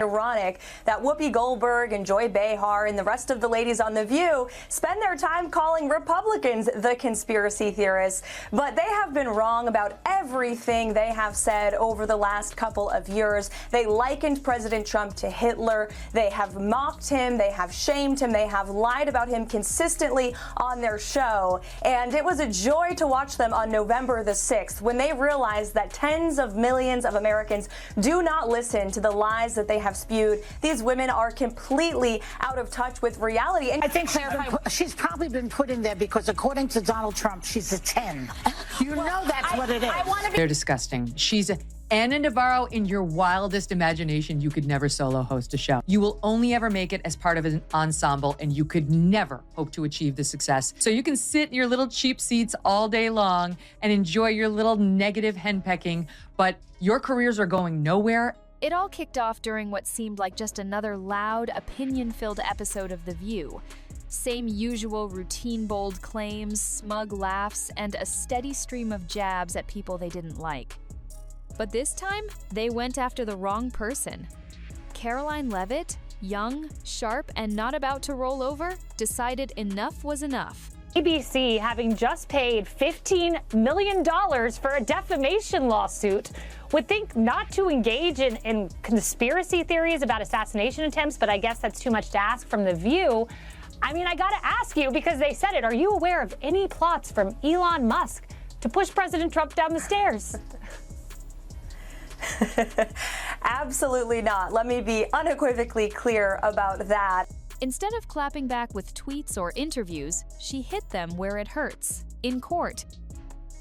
Ironic that Whoopi Goldberg and Joy Behar and the rest of the ladies on The View spend their time calling Republicans the conspiracy theorists, but they have been wrong about everything they have said over the last couple of years. They likened President Trump to Hitler. They have mocked him. They have shamed him. They have lied about him consistently on their show. And it was a joy to watch them on November the 6th when they realized that tens of millions of Americans do not listen to the lies that they have spewed. These women are completely out of touch with reality. And I think she's probably been put in there because, according to Donald Trump, she's a 10. You know that's what it is. They're disgusting. She's Anna Navarro in your wildest imagination. You could never solo host a show. You will only ever make it as part of an ensemble, and you could never hope to achieve the success. So you can sit in your little cheap seats all day long and enjoy your little negative henpecking, but your careers are going nowhere. It all kicked off during what seemed like just another loud, opinion-filled episode of The View. Same usual routine bold claims, smug laughs, and a steady stream of jabs at people they didn't like. But this time, they went after the wrong person. Caroline Leavitt, young, sharp, and not about to roll over, decided enough was enough. ABC, having just paid $15 million for a defamation lawsuit, would think not to engage in conspiracy theories about assassination attempts, but I guess that's too much to ask from The View. I mean, I gotta ask you, because they said it, are you aware of any plots from Elon Musk to push President Trump down the stairs? Absolutely not. Let me be unequivocally clear about that. Instead of clapping back with tweets or interviews, she hit them where it hurts, in court.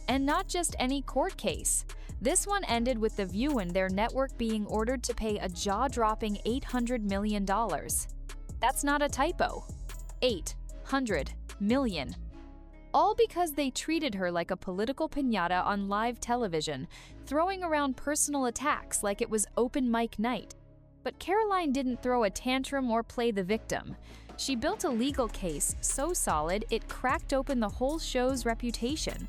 And not just any court case. This one ended with The View and their network being ordered to pay a jaw-dropping $800 million. That's not a typo. 800 million. All because they treated her like a political piñata on live television, throwing around personal attacks like it was open mic night. But Caroline didn't throw a tantrum or play the victim. She built a legal case so solid it cracked open the whole show's reputation.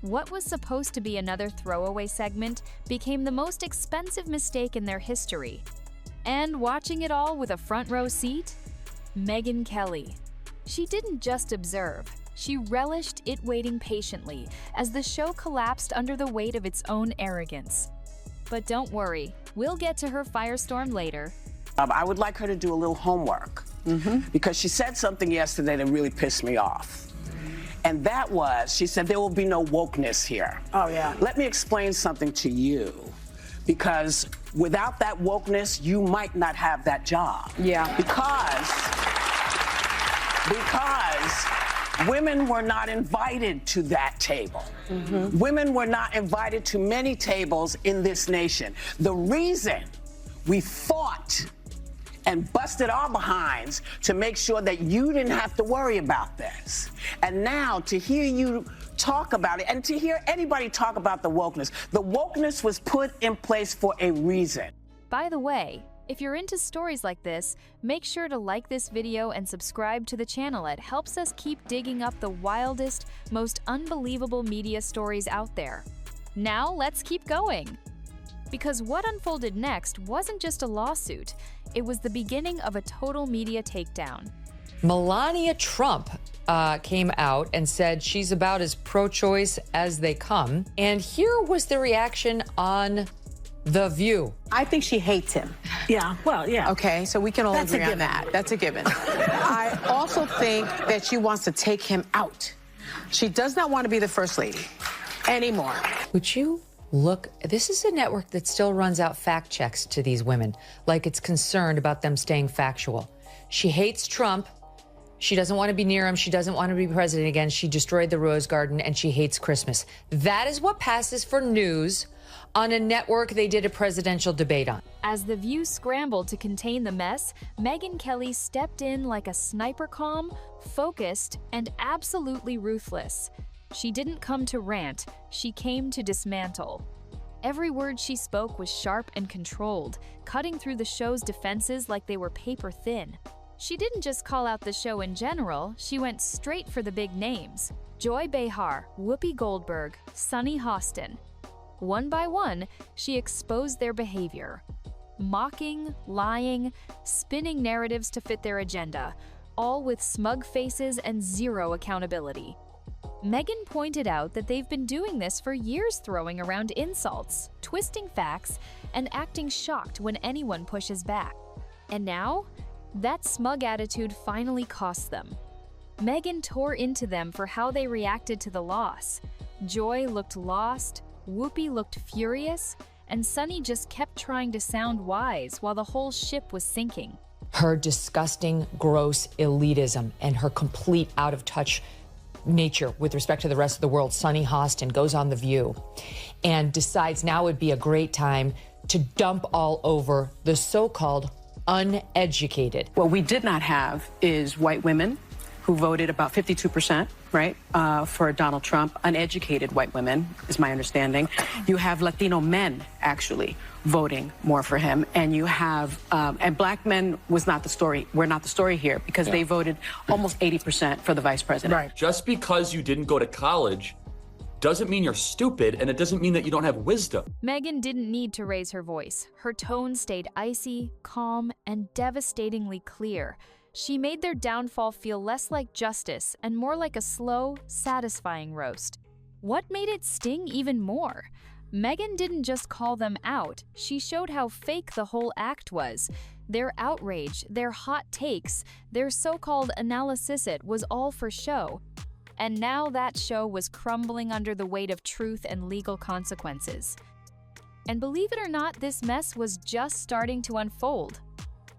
What was supposed to be another throwaway segment became the most expensive mistake in their history. And watching it all with a front row seat? Megyn Kelly. She didn't just observe. She relished it waiting patiently as the show collapsed under the weight of its own arrogance. But don't worry, we'll get to her firestorm later. I would like her to do a little homework because she said something yesterday that really pissed me off. And that was, she said, there will be no wokeness here. Oh, yeah. Let me explain something to you, because without that wokeness, you might not have that job. Yeah. Because women were not invited to that table. Women were not invited to many tables in this nation. The reason we fought and busted our behinds to make sure that you didn't have to worry about this. And now to hear you talk about it and to hear anybody talk about the wokeness was put in place for a reason. By the way, if you're into stories like this, make sure to like this video and subscribe to the channel. It helps us keep digging up the wildest, most unbelievable media stories out there. Now let's keep going. Because what unfolded next wasn't just a lawsuit, it was the beginning of a total media takedown. Melania Trump came out and said she's about as pro-choice as they come. And here was the reaction on The View. I think she hates him. Yeah, well, yeah. Okay, so we can all agree on that. That's a given. I also think that she wants to take him out. She does not want to be the first lady anymore. Would you look? This is a network that still runs out fact checks to these women, like it's concerned about them staying factual. She hates Trump. She doesn't want to be near him. She doesn't want to be president again. She destroyed the Rose Garden, and she hates Christmas. That is what passes for news on a network they did a presidential debate on. As The View scrambled to contain the mess, Megyn Kelly stepped in like a sniper, calm, focused, and absolutely ruthless. She didn't come to rant, she came to dismantle. Every word she spoke was sharp and controlled, cutting through the show's defenses like they were paper thin. She didn't just call out the show in general, she went straight for the big names. Joy Behar, Whoopi Goldberg, Sunny Hostin. One by one, she exposed their behavior. mocking, lying, spinning narratives to fit their agenda, all with smug faces and zero accountability. Megyn pointed out that they've been doing this for years, throwing around insults, twisting facts, and acting shocked when anyone pushes back. And now, that smug attitude finally cost them. Megyn tore into them for how they reacted to the loss. Joy looked lost, Whoopi looked furious, and Sunny just kept trying to sound wise while the whole ship was sinking. Her disgusting, gross elitism and her complete out-of-touch nature with respect to the rest of the world. Sunny Hostin goes on The View and decides now would be a great time to dump all over the so-called uneducated. What we did not have is white women who voted about 52%, right, for Donald Trump. Uneducated white women, is my understanding. You have Latino men, actually, voting more for him. And you have, and black men was not the story. We're not the story here because they voted almost 80% for the vice president. Right. Just because you didn't go to college doesn't mean you're stupid, and it doesn't mean that you don't have wisdom. Megyn didn't need to raise her voice. Her tone stayed icy, calm, and devastatingly clear. She made their downfall feel less like justice and more like a slow, satisfying roast. What made it sting even more? Megyn didn't just call them out, she showed how fake the whole act was. Their outrage, their hot takes, their so-called analysis was all for show. And now that show was crumbling under the weight of truth and legal consequences. And believe it or not, this mess was just starting to unfold.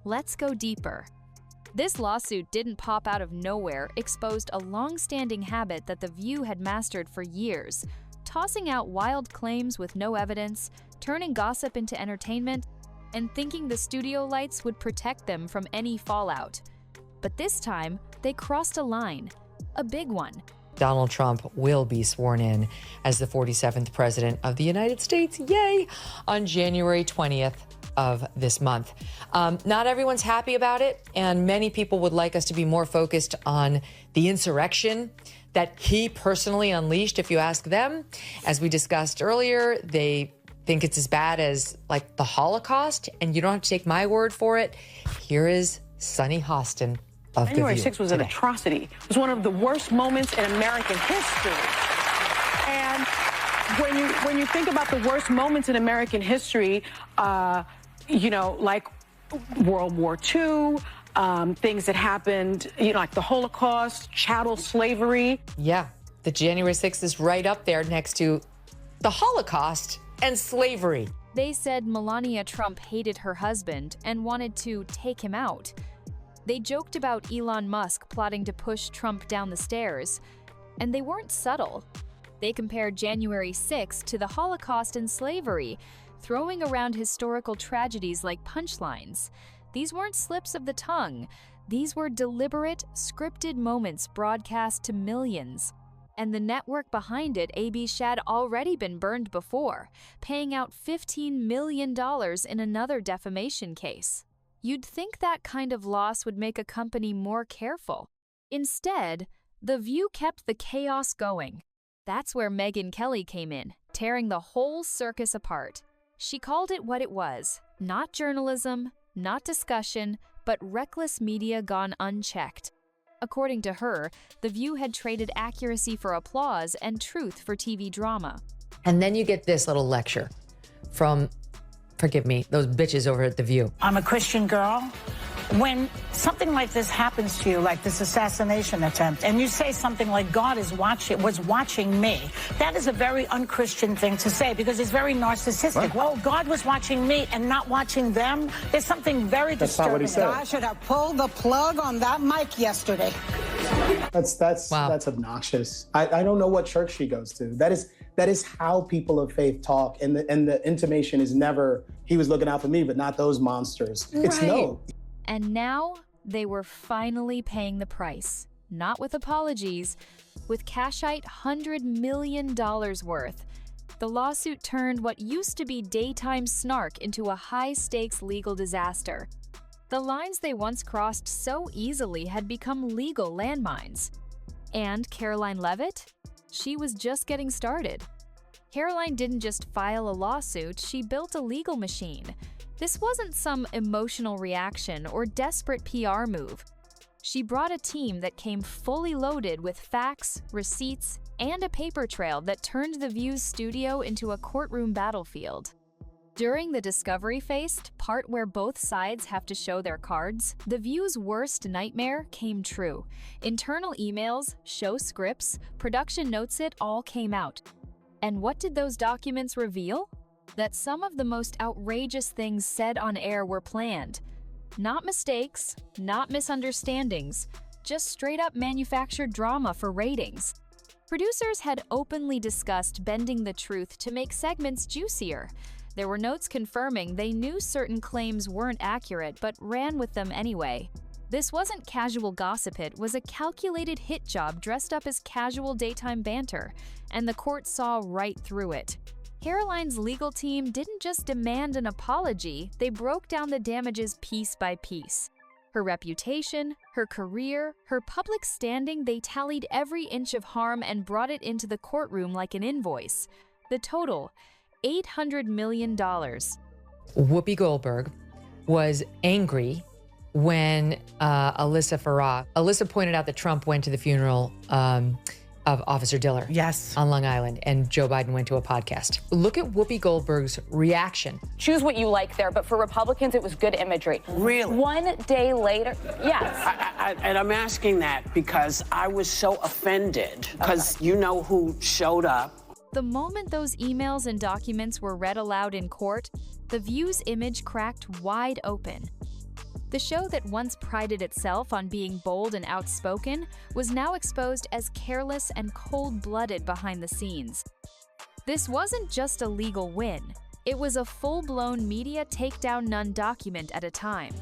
Let's go deeper. This lawsuit didn't pop out of nowhere, exposed a long-standing habit that The View had mastered for years, tossing out wild claims with no evidence, turning gossip into entertainment, and thinking the studio lights would protect them from any fallout. But this time, they crossed a line, a big one. Donald Trump will be sworn in as the 47th president of the United States, yay, on January 20th of this month. Not everyone's happy about it, and many people would like us to be more focused on the insurrection that he personally unleashed, if you ask them. As we discussed earlier, they think it's as bad as like the Holocaust, and you don't have to take my word for it. Here is Sunny Hostin of January The View 6th was an today. atrocity. It was one of the worst moments in American history. And when you think about the worst moments in American history, you know, like World War II, things that happened, you know, like the Holocaust, chattel slavery. Yeah, the January 6th is right up there next to the Holocaust and slavery. They said Melania Trump hated her husband and wanted to take him out. They joked about Elon Musk plotting to push Trump down the stairs. And they weren't subtle. They compared January 6th to the Holocaust and slavery, throwing around historical tragedies like punchlines. These weren't slips of the tongue. These were deliberate, scripted moments broadcast to millions. And the network behind it, AB, had already been burned before, paying out $15 million in another defamation case. You'd think that kind of loss would make a company more careful. Instead, The View kept the chaos going. That's where Megyn Kelly came in, tearing the whole circus apart. She called it what it was, not journalism, not discussion, but reckless media gone unchecked. According to her, The View had traded accuracy for applause and truth for TV drama. And then you get this little lecture from, forgive me, those bitches over at The View. I'm a Christian girl. When something like this happens to you, like this assassination attempt, and you say something like God was watching me, that is a very unchristian thing to say because it's very narcissistic. Well, God was watching me and not watching them. There's something very disturbing. I should have pulled the plug on that mic yesterday. That's obnoxious. I don't know what church she goes to. That is how people of faith talk, and the intimation is never he was looking out for me, but not those monsters. It's no. And now, they were finally paying the price. Not with apologies, with cashite $100 million worth. The lawsuit turned what used to be daytime snark into a high-stakes legal disaster. The lines they once crossed so easily had become legal landmines. And Caroline Leavitt? She was just getting started. Caroline didn't just file a lawsuit, she built a legal machine. This wasn't some emotional reaction or desperate PR move. She brought a team that came fully loaded with facts, receipts, and a paper trail that turned The View's studio into a courtroom battlefield. During the discovery phase, part where both sides have to show their cards, The View's worst nightmare came true. Internal emails, show scripts, production notes, it all came out. And what did those documents reveal? That some of the most outrageous things said on air were planned. Not mistakes, not misunderstandings, just straight-up manufactured drama for ratings. Producers had openly discussed bending the truth to make segments juicier. There were notes confirming they knew certain claims weren't accurate but ran with them anyway. This wasn't casual gossip, it was a calculated hit job dressed up as casual daytime banter, and the court saw right through it. Caroline's legal team didn't just demand an apology, they broke down the damages piece by piece. Her reputation, her career, her public standing, they tallied every inch of harm and brought it into the courtroom like an invoice. The total, $800 million. Whoopi Goldberg was angry when Alyssa pointed out that Trump went to the funeral of Officer Diller. Yes. On Long Island, and Joe Biden went to a podcast. Look at Whoopi Goldberg's reaction. Choose what you like there, but for Republicans, it was good imagery. Really? One day later, yes. And I'm asking that because I was so offended, because you know who showed up. The moment those emails and documents were read aloud in court, The View's image cracked wide open. The show that once prided itself on being bold and outspoken was now exposed as careless and cold-blooded behind the scenes. This wasn't just a legal win. It was a full-blown media takedown, none document at a time.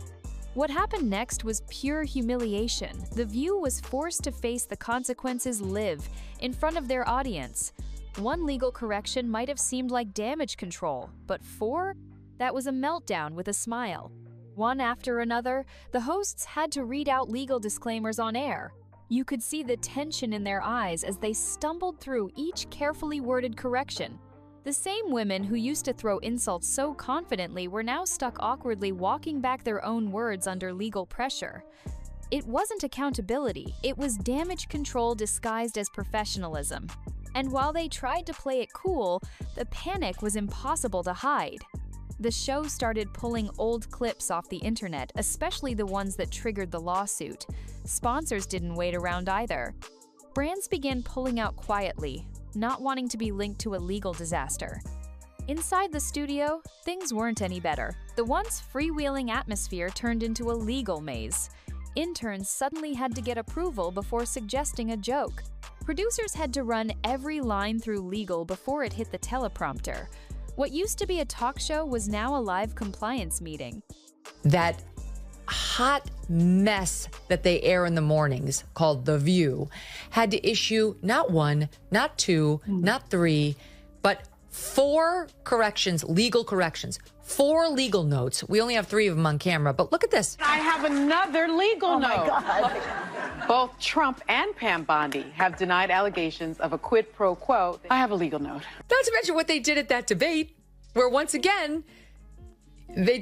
What happened next was pure humiliation. The View was forced to face the consequences live in front of their audience. One legal correction might have seemed like damage control, but four? That was a meltdown with a smile. One after another, the hosts had to read out legal disclaimers on air. You could see the tension in their eyes as they stumbled through each carefully worded correction. The same women who used to throw insults so confidently were now stuck awkwardly walking back their own words under legal pressure. It wasn't accountability, it was damage control disguised as professionalism. And while they tried to play it cool, the panic was impossible to hide. The show started pulling old clips off the internet, especially the ones that triggered the lawsuit. Sponsors didn't wait around either. Brands began pulling out quietly, not wanting to be linked to a legal disaster. Inside the studio, things weren't any better. The once freewheeling atmosphere turned into a legal maze. Interns suddenly had to get approval before suggesting a joke. Producers had to run every line through legal before it hit the teleprompter. What used to be a talk show was now a live compliance meeting. That hot mess that they air in the mornings, called The View, had to issue not one, not two, not three, but 4 corrections, legal corrections, 4 legal notes. We only have 3 of them on camera, but look at this. I have another legal note. God. Both Trump and Pam Bondi have denied allegations of a quid pro quo. I have a legal note. Not to mention what they did at that debate, where once again, they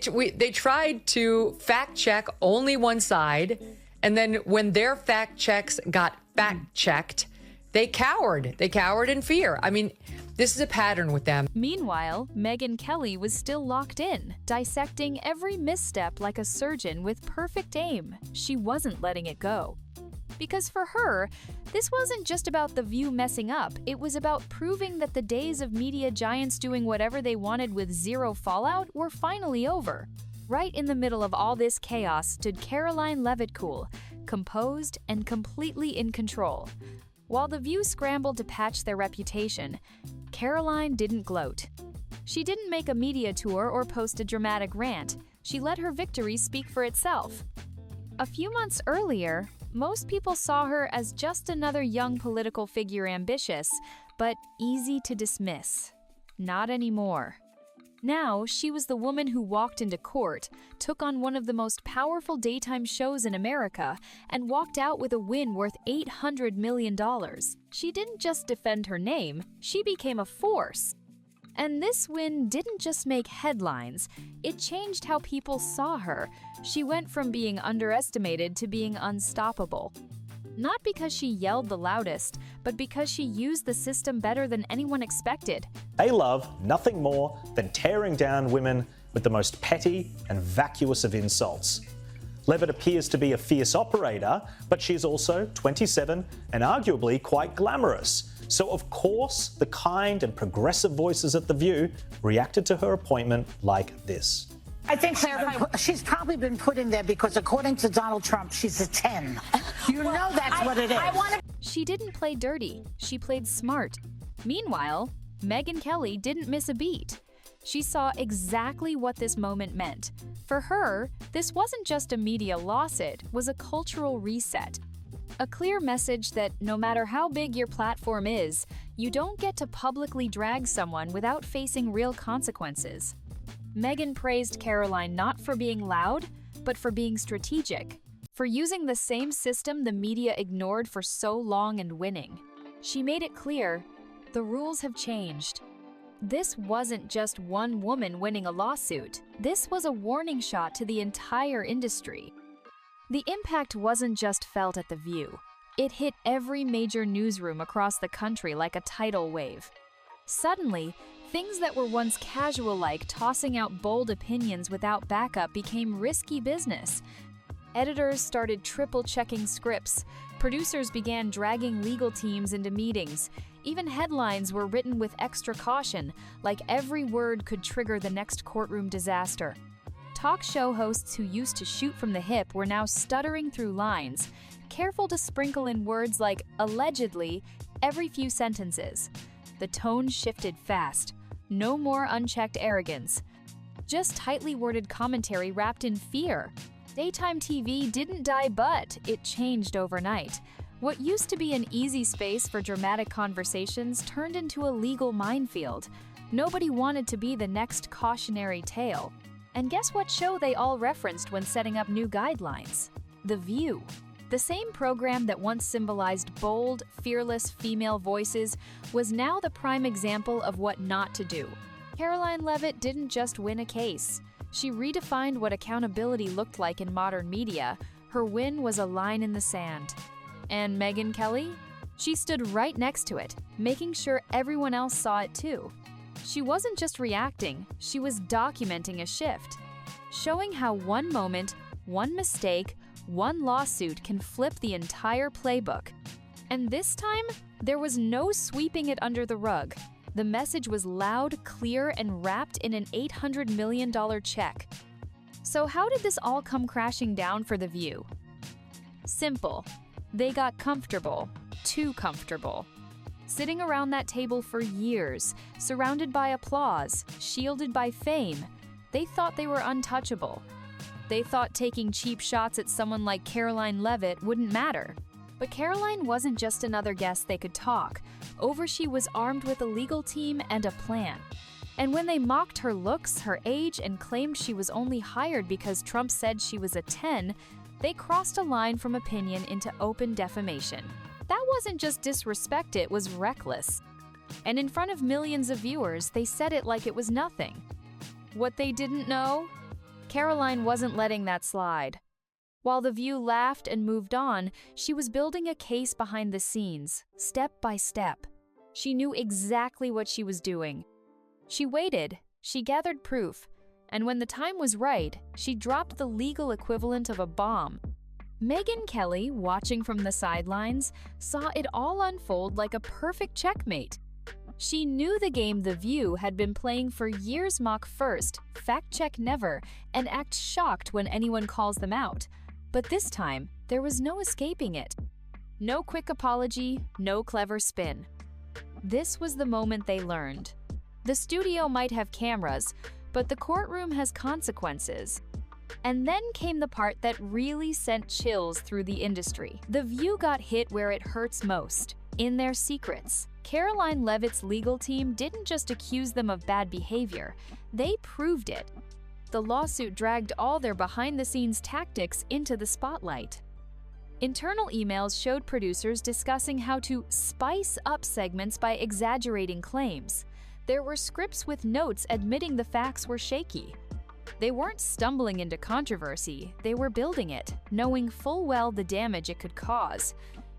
tried to fact check only one side, and then when their fact checks got fact checked, they cowered. They cowered in fear. I mean, this is a pattern with them. Meanwhile, Megyn Kelly was still locked in, dissecting every misstep like a surgeon with perfect aim. She wasn't letting it go. Because for her, this wasn't just about The View messing up, it was about proving that the days of media giants doing whatever they wanted with zero fallout were finally over. Right in the middle of all this chaos stood Caroline Levitt-Cool, composed and completely in control. While The View scrambled to patch their reputation, Caroline didn't gloat. She didn't make a media tour or post a dramatic rant. She let her victory speak for itself. A few months earlier, most people saw her as just another young political figure, ambitious, but easy to dismiss. Not anymore. Now, she was the woman who walked into court, took on one of the most powerful daytime shows in America, and walked out with a win worth $800 million. She didn't just defend her name, she became a force. And this win didn't just make headlines, it changed how people saw her. She went from being underestimated to being unstoppable. Not because she yelled the loudest, but because she used the system better than anyone expected. They love nothing more than tearing down women with the most petty and vacuous of insults. Levitt appears to be a fierce operator, but she's also 27 and arguably quite glamorous. So of course, the kind and progressive voices at The View reacted to her appointment like this. I think she's probably been put in there because according to Donald Trump, she's a 10. You know that's what it is. She didn't play dirty, she played smart. Meanwhile, Megyn Kelly didn't miss a beat. She saw exactly what this moment meant. For her, this wasn't just a media loss, it was a cultural reset. A clear message that no matter how big your platform is, you don't get to publicly drag someone without facing real consequences. Megyn praised Caroline not for being loud, but for being strategic, for using the same system the media ignored for so long and winning. She made it clear, the rules have changed. This wasn't just one woman winning a lawsuit. This was a warning shot to the entire industry. The impact wasn't just felt at The View. It hit every major newsroom across the country like a tidal wave. Suddenly, things that were once casual, like tossing out bold opinions without backup, became risky business. Editors started triple-checking scripts. Producers began dragging legal teams into meetings. Even headlines were written with extra caution, like every word could trigger the next courtroom disaster. Talk show hosts who used to shoot from the hip were now stuttering through lines, careful to sprinkle in words like allegedly every few sentences. The tone shifted fast. No more unchecked arrogance. Just tightly worded commentary wrapped in fear. Daytime TV didn't die, but it changed overnight. What used to be an easy space for dramatic conversations turned into a legal minefield. Nobody wanted to be the next cautionary tale. And guess what show they all referenced when setting up new guidelines? The View. The same program that once symbolized bold, fearless female voices was now the prime example of what not to do. Caroline Levitt didn't just win a case. She redefined what accountability looked like in modern media. Her win was a line in the sand. And Megyn Kelly? She stood right next to it, making sure everyone else saw it too. She wasn't just reacting, she was documenting a shift, showing how one moment, one mistake, one lawsuit can flip the entire playbook. And this time, there was no sweeping it under the rug. The message was loud, clear, and wrapped in an $800 million check. So how did this all come crashing down for The View? Simple. They got comfortable, too comfortable. Sitting around that table for years, surrounded by applause, shielded by fame, they thought they were untouchable. They thought taking cheap shots at someone like Caroline Levitt wouldn't matter. But Caroline wasn't just another guest they could talk. Over she was armed with a legal team and a plan. And when they mocked her looks, her age, and claimed she was only hired because Trump said she was a 10, they crossed a line from opinion into open defamation. That wasn't just disrespect, it was reckless. And in front of millions of viewers, they said it like it was nothing. What they didn't know? Caroline wasn't letting that slide. While The View laughed and moved on, she was building a case behind the scenes, step by step. She knew exactly what she was doing. She waited, she gathered proof, and when the time was right, she dropped the legal equivalent of a bomb. Megyn Kelly, watching from the sidelines, saw it all unfold like a perfect checkmate. She knew the game The View had been playing for years: mock first, fact-check never, and act shocked when anyone calls them out. But this time, there was no escaping it. No quick apology, no clever spin. This was the moment they learned. The studio might have cameras, but the courtroom has consequences. And then came the part that really sent chills through the industry. The View got hit where it hurts most, in their secrets. Caroline Levitt's legal team didn't just accuse them of bad behavior, they proved it. The lawsuit dragged all their behind-the-scenes tactics into the spotlight. Internal emails showed producers discussing how to spice up segments by exaggerating claims. There were scripts with notes admitting the facts were shaky. They weren't stumbling into controversy, they were building it, knowing full well the damage it could cause.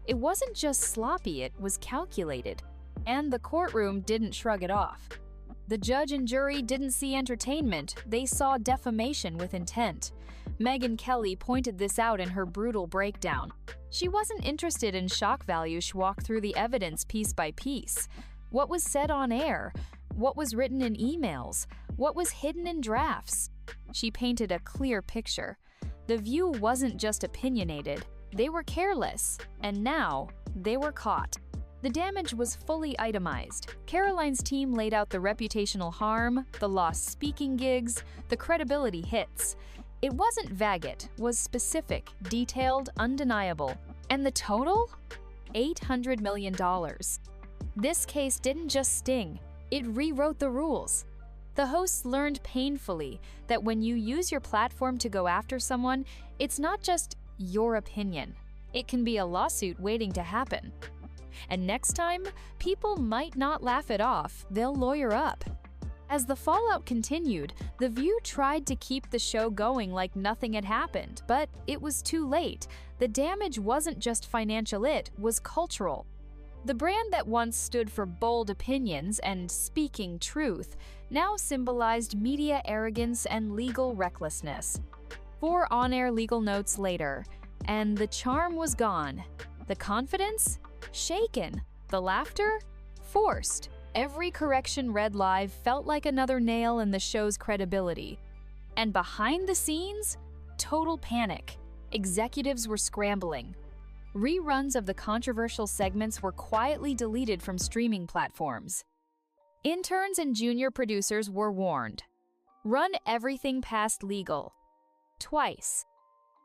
It wasn't just sloppy, it was calculated. And the courtroom didn't shrug it off. The judge and jury didn't see entertainment, they saw defamation with intent. Megyn Kelly pointed this out in her brutal breakdown. She wasn't interested in shock value. She walked through the evidence piece by piece. What was said on air? What was written in emails? What was hidden in drafts? She painted a clear picture. The View wasn't just opinionated, they were careless, and now they were caught. The damage was fully itemized. Caroline's team laid out the reputational harm, the lost speaking gigs, the credibility hits. It wasn't vague, it was specific, detailed, undeniable. And the total? $800 million. This case didn't just sting, it rewrote the rules. The hosts learned painfully that when you use your platform to go after someone, it's not just your opinion. It can be a lawsuit waiting to happen. And next time, people might not laugh it off, they'll lawyer up. As the fallout continued, The View tried to keep the show going like nothing had happened, but it was too late. The damage wasn't just financial, it was cultural. The brand that once stood for bold opinions and speaking truth now symbolized media arrogance and legal recklessness. 4 on-air legal notes later, and the charm was gone. The confidence? Shaken. The laughter? Forced. Every correction read live felt like another nail in the show's credibility. And behind the scenes? Total panic. Executives were scrambling. Reruns of the controversial segments were quietly deleted from streaming platforms. Interns and junior producers were warned. Run everything past legal. Twice.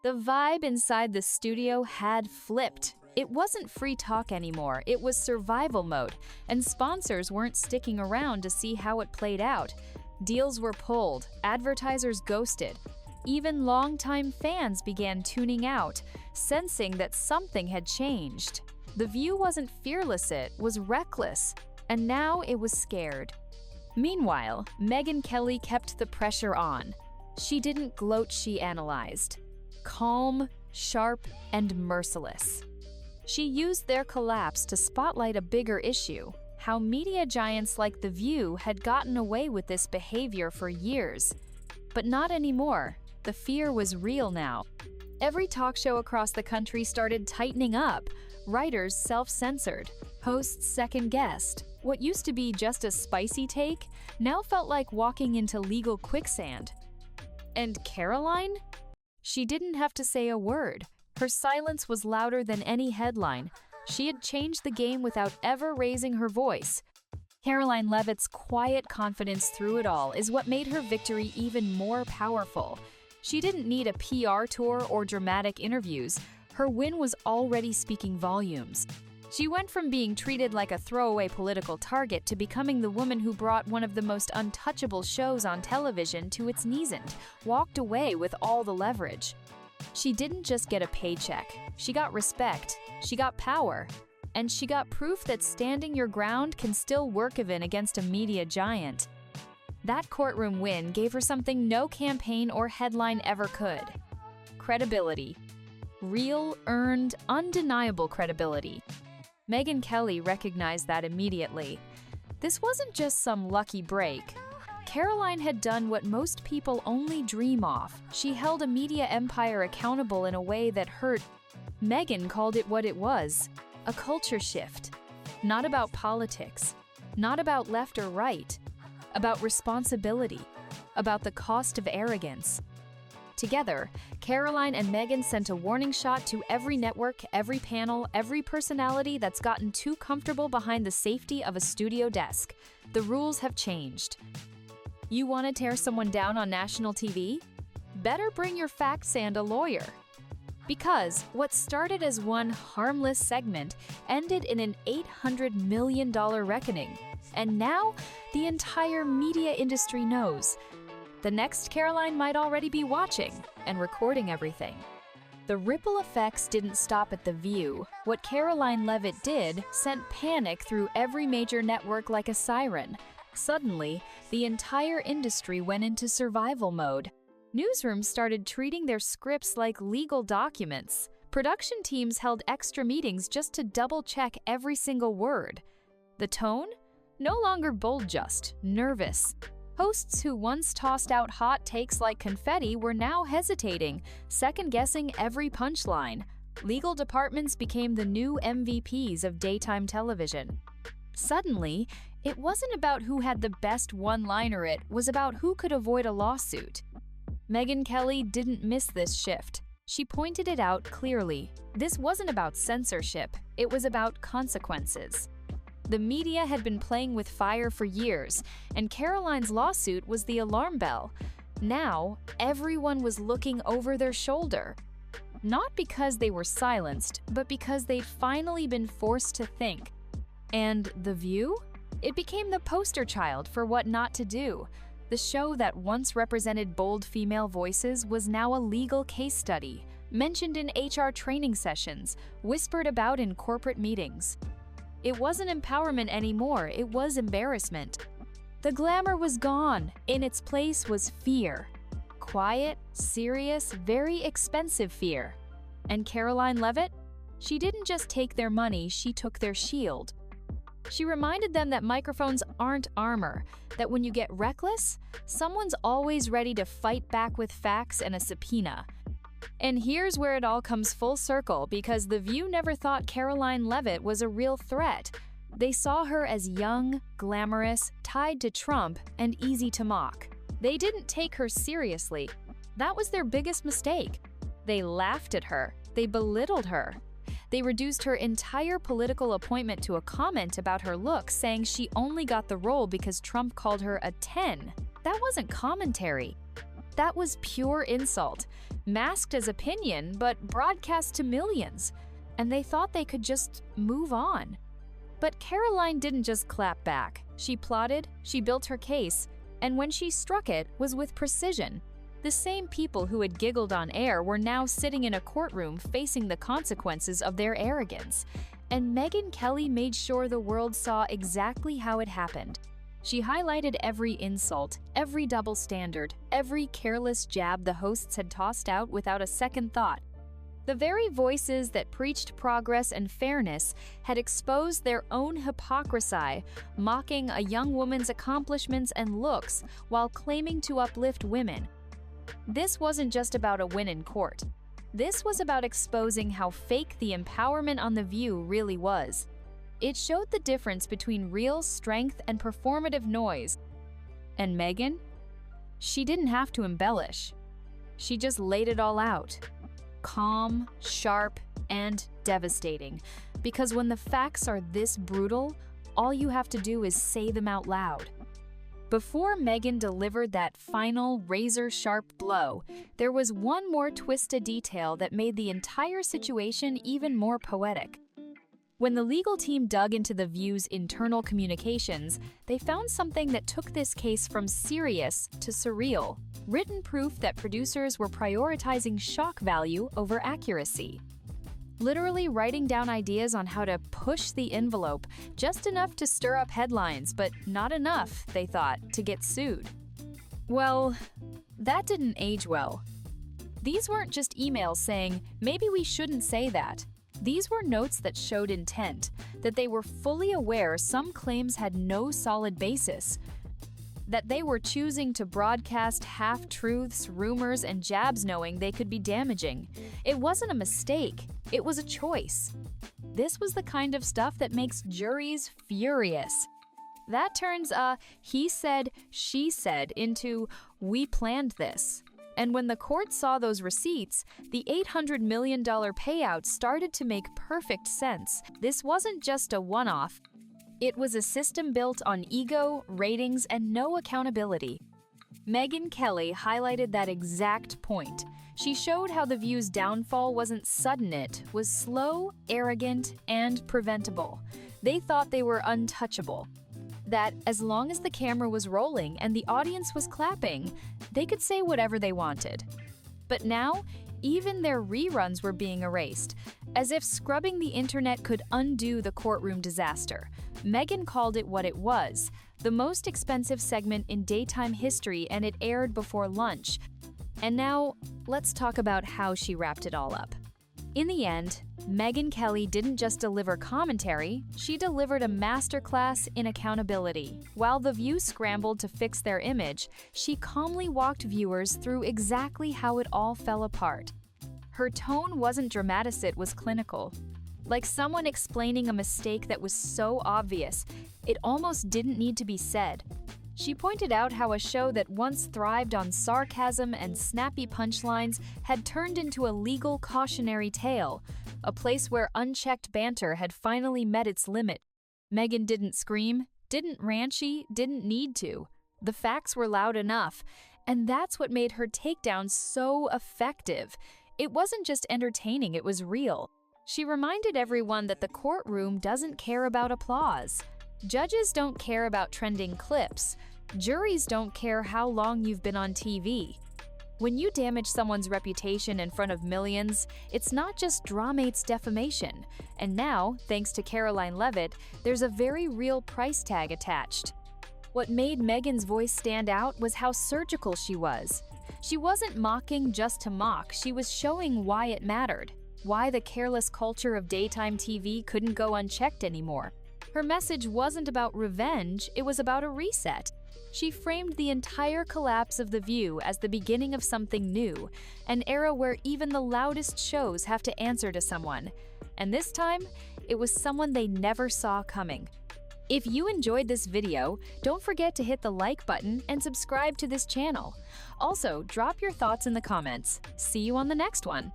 The vibe inside the studio had flipped. It wasn't free talk anymore, it was survival mode, and sponsors weren't sticking around to see how it played out. Deals were pulled, advertisers ghosted. Even longtime fans began tuning out, sensing that something had changed. The View wasn't fearless, it was reckless, and now it was scared. Meanwhile, Megyn Kelly kept the pressure on. She didn't gloat, she analyzed. Calm, sharp, and merciless. She used their collapse to spotlight a bigger issue, how media giants like The View had gotten away with this behavior for years. But not anymore. The fear was real now. Every talk show across the country started tightening up. Writers self-censored, hosts second-guessed. What used to be just a spicy take now felt like walking into legal quicksand. And Caroline? She didn't have to say a word. Her silence was louder than any headline. She had changed the game without ever raising her voice. Caroline Leavitt's quiet confidence through it all is what made her victory even more powerful. She didn't need a PR tour or dramatic interviews. Her win was already speaking volumes. She went from being treated like a throwaway political target to becoming the woman who brought one of the most untouchable shows on television to its knees and walked away with all the leverage. She didn't just get a paycheck. She got respect. She got power. And she got proof that standing your ground can still work even against a media giant. That courtroom win gave her something no campaign or headline ever could. Credibility. Real, earned, undeniable credibility. Megyn Kelly recognized that immediately. This wasn't just some lucky break. Caroline had done what most people only dream of. She held a media empire accountable in a way that hurt. Megyn called it what it was, a culture shift. Not about politics, not about left or right, about responsibility, about the cost of arrogance. Together, Caroline and Megyn sent a warning shot to every network, every panel, every personality that's gotten too comfortable behind the safety of a studio desk. The rules have changed. You want to tear someone down on national TV? Better bring your facts and a lawyer. Because what started as one harmless segment ended in an $800 million reckoning. And now, the entire media industry knows. The next Caroline might already be watching and recording everything. The ripple effects didn't stop at The View. What Caroline Leavitt did sent panic through every major network like a siren. Suddenly, the entire industry went into survival mode. Newsrooms started treating their scripts like legal documents. Production teams held extra meetings just to double-check every single word. The tone? No longer bold, just nervous. Hosts who once tossed out hot takes like confetti were now hesitating, second-guessing every punchline. Legal departments became the new MVPs of daytime television. Suddenly, it wasn't about who had the best one-liner, it was about who could avoid a lawsuit. Megyn Kelly didn't miss this shift. She pointed it out clearly. This wasn't about censorship, it was about consequences. The media had been playing with fire for years, and Caroline's lawsuit was the alarm bell. Now, everyone was looking over their shoulder. Not because they were silenced, but because they'd finally been forced to think. And The View? It became the poster child for what not to do. The show that once represented bold female voices was now a legal case study, mentioned in HR training sessions, whispered about in corporate meetings. It wasn't empowerment anymore, it was embarrassment. The glamour was gone. In its place was fear. Quiet, serious, very expensive fear. And Caroline Leavitt? She didn't just take their money, she took their shield. She reminded them that microphones aren't armor, that when you get reckless, someone's always ready to fight back with facts and a subpoena. And here's where it all comes full circle, because The View never thought Caroline Leavitt was a real threat. They saw her as young, glamorous, tied to Trump, and easy to mock. They didn't take her seriously. That was their biggest mistake. They laughed at her. They belittled her. They reduced her entire political appointment to a comment about her look, saying she only got the role because Trump called her a 10. That wasn't commentary. That was pure insult, masked as opinion, but broadcast to millions. And they thought they could just move on. But Caroline didn't just clap back. She plotted, she built her case, and when she struck it was with precision. The same people who had giggled on air were now sitting in a courtroom facing the consequences of their arrogance. And Megyn Kelly made sure the world saw exactly how it happened. She highlighted every insult, every double standard, every careless jab the hosts had tossed out without a second thought. The very voices that preached progress and fairness had exposed their own hypocrisy, mocking a young woman's accomplishments and looks while claiming to uplift women. This wasn't just about a win in court. This was about exposing how fake the empowerment on The View really was. It showed the difference between real strength and performative noise. And Megyn? She didn't have to embellish. She just laid it all out. Calm, sharp, and devastating. Because when the facts are this brutal, all you have to do is say them out loud. Before Megyn delivered that final razor-sharp blow, there was one more twisted detail that made the entire situation even more poetic. When the legal team dug into The View's internal communications, they found something that took this case from serious to surreal, written proof that producers were prioritizing shock value over accuracy. Literally writing down ideas on how to push the envelope, just enough to stir up headlines, but not enough, they thought, to get sued. Well, that didn't age well. These weren't just emails saying, maybe we shouldn't say that. These were notes that showed intent, that they were fully aware some claims had no solid basis, that they were choosing to broadcast half-truths, rumors, and jabs knowing they could be damaging. It wasn't a mistake, it was a choice. This was the kind of stuff that makes juries furious. That turns he said, she said into we planned this. And when the court saw those receipts, the $800 million payout started to make perfect sense. This wasn't just a one-off. It was a system built on ego, ratings, and no accountability. Megyn Kelly highlighted that exact point. She showed how The View's downfall wasn't sudden, it was slow, arrogant, and preventable. They thought they were untouchable. That as long as the camera was rolling and the audience was clapping, they could say whatever they wanted. But now, Even their reruns were being erased, as if scrubbing the internet could undo the courtroom disaster. Megyn called it what it was, the most expensive segment in daytime history, and it aired before lunch. And now, let's talk about how she wrapped it all up. In the end, Megyn Kelly didn't just deliver commentary, she delivered a masterclass in accountability. While The View scrambled to fix their image, she calmly walked viewers through exactly how it all fell apart. Her tone wasn't dramatic, it was clinical. Like someone explaining a mistake that was so obvious, it almost didn't need to be said. She pointed out how a show that once thrived on sarcasm and snappy punchlines had turned into a legal cautionary tale, a place where unchecked banter had finally met its limit. Megyn didn't scream, didn't rant, she didn't need to. The facts were loud enough, and that's what made her takedown so effective. It wasn't just entertaining, it was real. She reminded everyone that the courtroom doesn't care about applause. Judges don't care about trending clips. Juries don't care how long you've been on TV. When you damage someone's reputation in front of millions, it's not just drama, it's defamation. And now, thanks to Caroline Leavitt, there's a very real price tag attached. What made Megyn's voice stand out was how surgical she was. She wasn't mocking just to mock, she was showing why it mattered, why the careless culture of daytime TV couldn't go unchecked anymore. Her message wasn't about revenge, it was about a reset. She framed the entire collapse of The View as the beginning of something new, an era where even the loudest shows have to answer to someone. And this time, it was someone they never saw coming. If you enjoyed this video, don't forget to hit the like button and subscribe to this channel. Also, drop your thoughts in the comments. See you on the next one.